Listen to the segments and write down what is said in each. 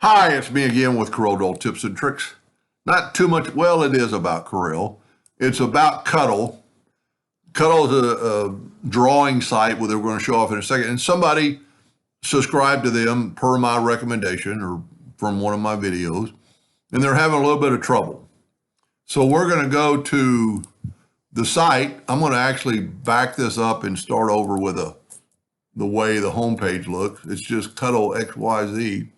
Hi, it's me again with CorelDraw tips and tricks. Not too much, well, it is about Corel. It's about Cuttle. Cuttle is a drawing site where they're going to show off in a second. And somebody subscribed to them per my recommendation or from one of my videos, and they're having a little bit of trouble. So we're going to go to the site. I'm going to actually back this up and start over with the way the homepage looks. It's just Cuttle XYZ.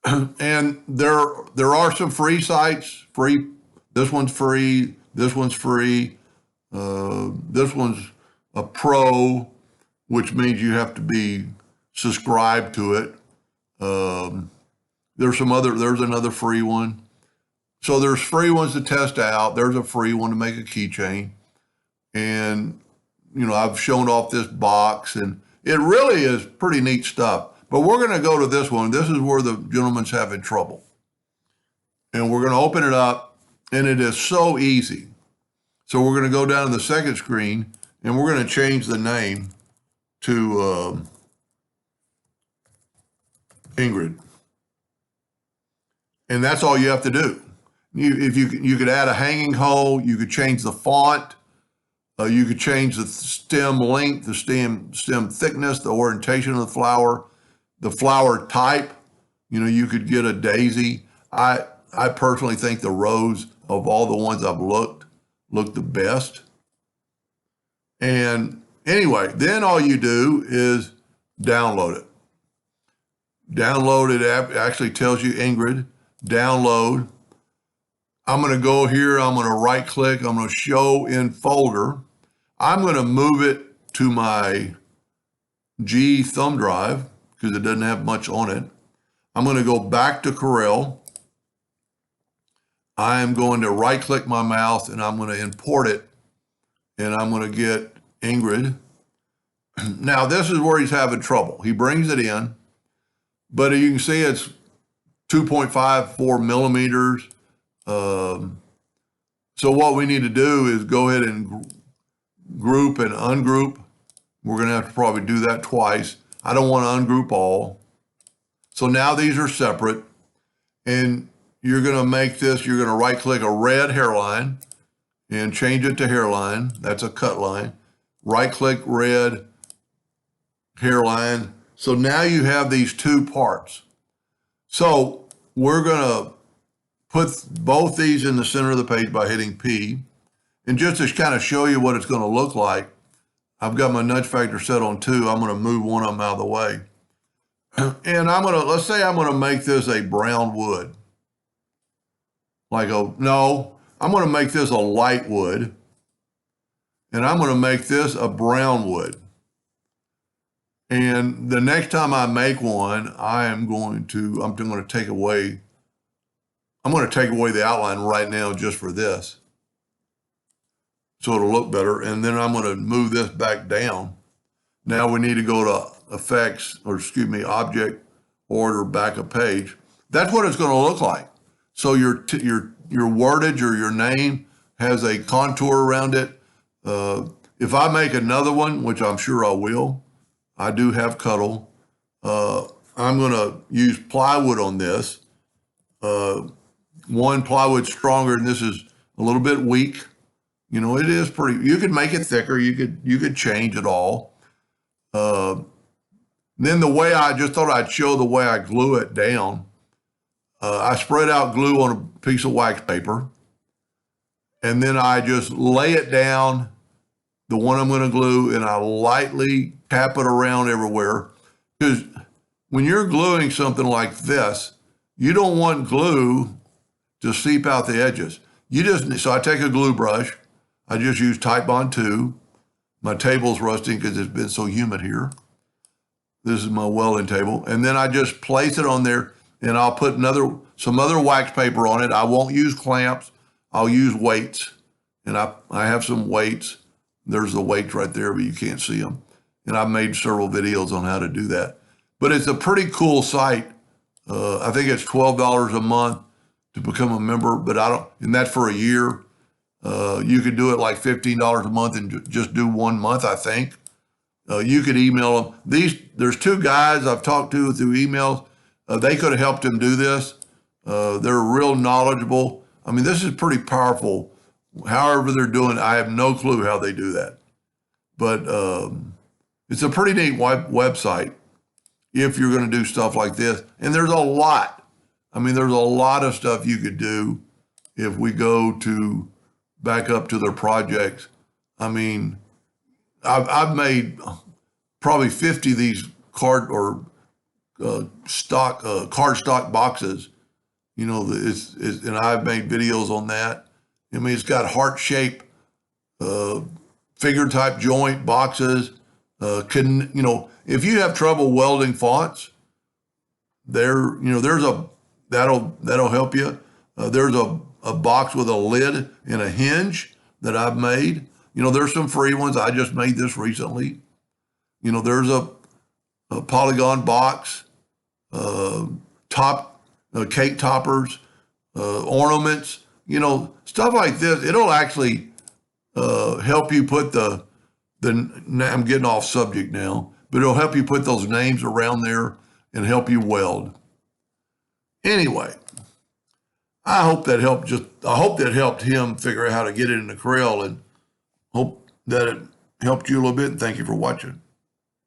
And there are some free sites. Free. This one's free. This one's free. This one's a pro, which means you have to be subscribed to it. There's another free one. So there's free ones to test out. There's a free one to make a keychain. And, I've shown off this box, and it really is pretty neat stuff. But we're going to go to this one. This is where the gentleman's having trouble. And we're going to open it up, and it is so easy. So we're going to go down to the second screen, and we're going to change the name to Ingrid. And that's all you have to do. You could add a hanging hole, you could change the font, you could change the stem length, the stem thickness, the orientation of the flower type. You could get a daisy. I personally think the rose of all the ones I've look the best. And anyway, then all you do is download it. Download it. Actually tells you Ingrid. Download. I'm going to go here. I'm going to right click. I'm going to show in folder. I'm going to move it to my G thumb drive because it doesn't have much on it. I'm going to go back to Corel. I'm going to right click my mouse and I'm going to import it. And I'm going to get Ingrid. Now this is where he's having trouble. He brings it in, but you can see it's 2.54 millimeters. So what we need to do is go ahead and group and ungroup. We're going to have to probably do that twice. I don't want to ungroup all. So now these are separate, and you're going to make this, you're going to right click a red hairline and change it to hairline. That's a cut line. Right click red hairline. So now you have these two parts. So we're going to put both these in the center of the page by hitting P. And just to kind of show you what it's going to look like, I've got my nudge factor set on 2. I'm going to move one of them out of the way. And let's say I'm going to make this a brown wood. I'm going to make this a light wood. And I'm going to make this a brown wood. And the next time I make one, I'm going to take away the outline right now just for this. So it'll look better. And then I'm going to move this back down. Now we need to go to object, order, back a page. That's what it's going to look like. So your wordage or your name has a contour around it. If I make another one, which I'm sure I will, I do have Cuttle. I'm going to use plywood on this. One plywood's stronger, and this is a little bit weak. It is pretty. You could make it thicker. You could change it all. Then the way I just thought I'd show the way I glue it down. I spread out glue on a piece of wax paper, and then I just lay it down, the one I'm going to glue, and I lightly tap it around everywhere. Because when you're gluing something like this, you don't want glue to seep out the edges. So I take a glue brush. I just use Titebond 2. My table's rusting because it's been so humid here. This is my welding table. And then I just place it on there, and I'll put some other wax paper on it. I won't use clamps. I'll use weights. And I have some weights. There's the weights right there, but you can't see them. And I've made several videos on how to do that. But it's a pretty cool site. I think it's $12 a month to become a member, and that's for a year. You could do it like $15 a month and just do 1 month, I think. You could email them. There's 2 guys I've talked to through emails. They could have helped him do this. They're real knowledgeable. I mean, this is pretty powerful. However they're doing it, I have no clue how they do that. But it's a pretty neat website if you're going to do stuff like this. And there's a lot. I mean, there's a lot of stuff you could do if we go to back up to their projects. I mean, I've made probably 50 of these card stock boxes. You know, and I've made videos on that. I mean, it's got heart-shaped figure type joint boxes. If you have trouble welding fonts, there's that'll help you. There's a box with a lid and a hinge that I've made. There's some free ones. I just made this recently. There's a polygon box, cake toppers, ornaments, stuff like this. It'll actually help you put I'm getting off subject now, but it'll help you put those names around there and help you weld. Anyway, I hope that helped him figure out how to get it into Corel, and hope that it helped you a little bit. And thank you for watching.